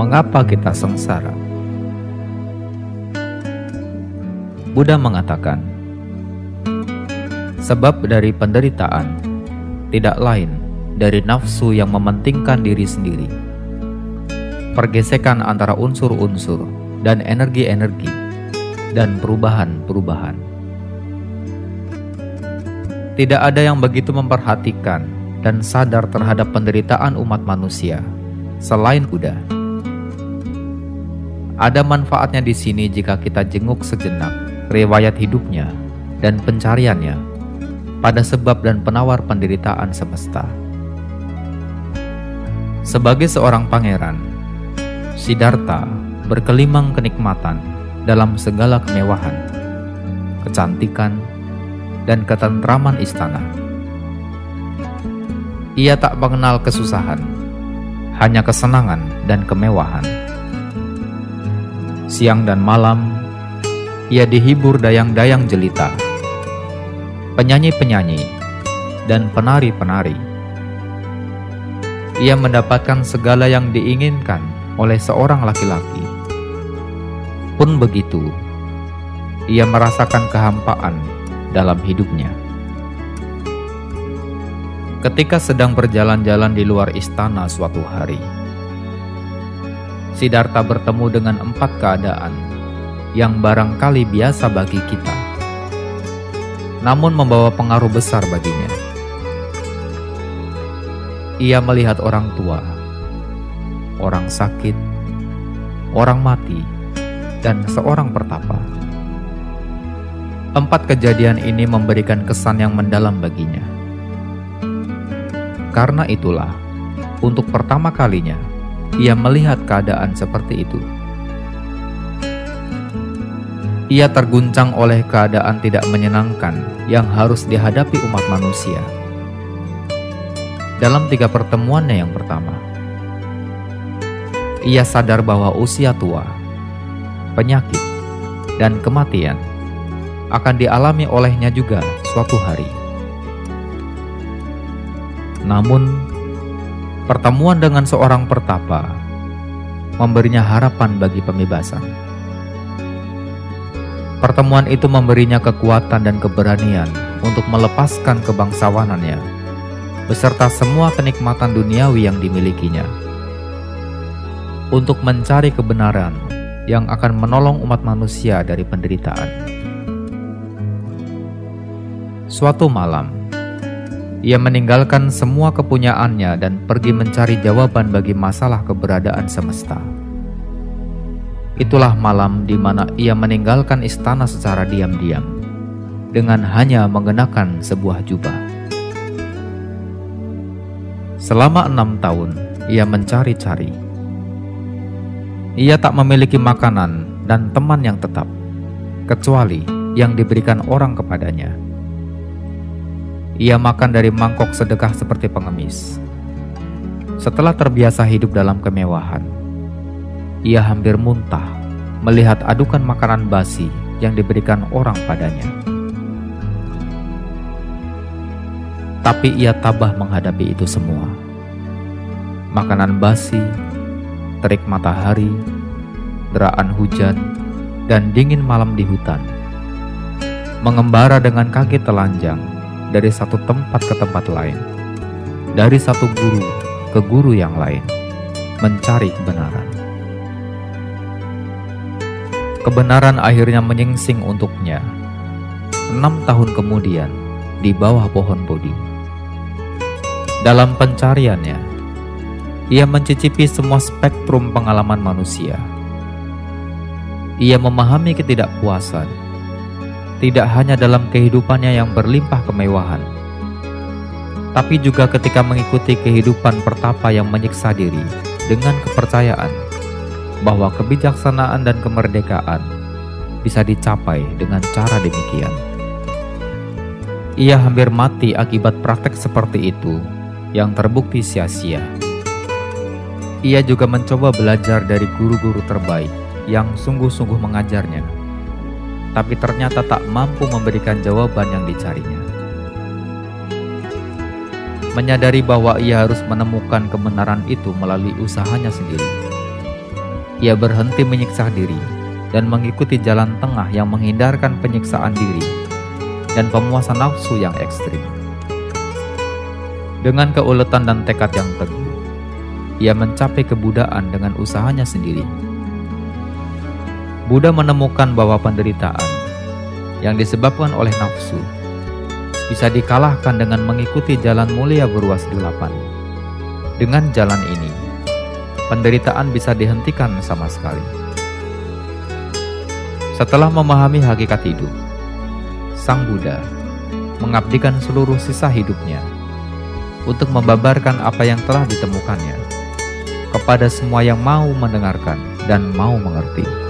mengapa kita sengsara. Buddha mengatakan, sebab dari penderitaan tidak lain dari nafsu yang mementingkan diri sendiri, pergesekan antara unsur-unsur dan energi-energi, dan perubahan-perubahan. Tidak ada yang begitu memperhatikan dan sadar terhadap penderitaan umat manusia selain Buddha. Ada manfaatnya di sini jika kita jenguk sejenak riwayat hidupnya dan pencariannya pada sebab dan penawar penderitaan semesta. Sebagai seorang pangeran, Siddhartha berkelimang kenikmatan dalam segala kemewahan, kecantikan, dan ketentraman istana. Ia tak mengenal kesusahan, hanya kesenangan dan kemewahan. Siang dan malam, ia dihibur dayang-dayang jelita, penyanyi-penyanyi, dan penari-penari. Ia mendapatkan segala yang diinginkan oleh seorang laki-laki. Pun begitu, ia merasakan kehampaan dalam hidupnya. Ketika sedang berjalan-jalan di luar istana suatu hari, Siddhartha bertemu dengan 4 keadaan yang barangkali biasa bagi kita, namun membawa pengaruh besar baginya. Ia melihat orang tua, orang sakit, orang mati, dan seorang pertapa. 4 kejadian ini memberikan kesan yang mendalam baginya. Karena itulah, untuk pertama kalinya, ia melihat keadaan seperti itu. Ia terguncang oleh keadaan tidak menyenangkan yang harus dihadapi umat manusia. Dalam 3 pertemuannya yang pertama, ia sadar bahwa usia tua, penyakit, dan kematian akan dialami olehnya juga suatu hari. Namun, pertemuan dengan seorang pertapa memberinya harapan bagi pembebasan. Pertemuan itu memberinya kekuatan dan keberanian untuk melepaskan kebangsawanannya beserta semua kenikmatan duniawi yang dimilikinya, untuk mencari kebenaran yang akan menolong umat manusia dari penderitaan. Suatu malam, ia meninggalkan semua kepunyaannya dan pergi mencari jawaban bagi masalah keberadaan semesta. Itulah malam di mana ia meninggalkan istana secara diam-diam, dengan hanya mengenakan sebuah jubah. Selama 6 tahun, ia mencari-cari. Ia tak memiliki makanan dan teman yang tetap, kecuali yang diberikan orang kepadanya. Ia makan dari mangkok sedekah seperti pengemis. Setelah terbiasa hidup dalam kemewahan, ia hampir muntah melihat adukan makanan basi yang diberikan orang padanya. Tapi ia tabah menghadapi itu semua. Makanan basi, terik matahari, deraan hujan, dan dingin malam di hutan. Mengembara dengan kaki telanjang dari satu tempat ke tempat lain, dari satu guru ke guru yang lain, mencari kebenaran. Kebenaran akhirnya menyingsing untuknya 6 tahun kemudian di bawah pohon Bodhi. Dalam pencariannya, ia mencicipi semua spektrum pengalaman manusia. Ia memahami ketidakpuasan, tidak hanya dalam kehidupannya yang berlimpah kemewahan, tapi juga ketika mengikuti kehidupan pertapa yang menyiksa diri dengan kepercayaan bahwa kebijaksanaan dan kemerdekaan bisa dicapai dengan cara demikian. Ia hampir mati akibat praktek seperti itu yang terbukti sia-sia. Ia juga mencoba belajar dari guru-guru terbaik yang sungguh-sungguh mengajarnya, tapi ternyata tak mampu memberikan jawaban yang dicarinya. Menyadari bahwa ia harus menemukan kebenaran itu melalui usahanya sendiri, Ia berhenti menyiksa diri dan mengikuti jalan tengah yang menghindarkan penyiksaan diri dan pemuasan nafsu yang ekstrim. Dengan keuletan dan tekad yang teguh, ia mencapai kebudaan dengan usahanya sendiri. Buddha menemukan bahwa penderitaan yang disebabkan oleh nafsu bisa dikalahkan dengan mengikuti jalan mulia beruas 8. Dengan jalan ini, penderitaan bisa dihentikan sama sekali. Setelah memahami hakikat hidup, Sang Buddha mengabdikan seluruh sisa hidupnya untuk membabarkan apa yang telah ditemukannya kepada semua yang mau mendengarkan dan mau mengerti.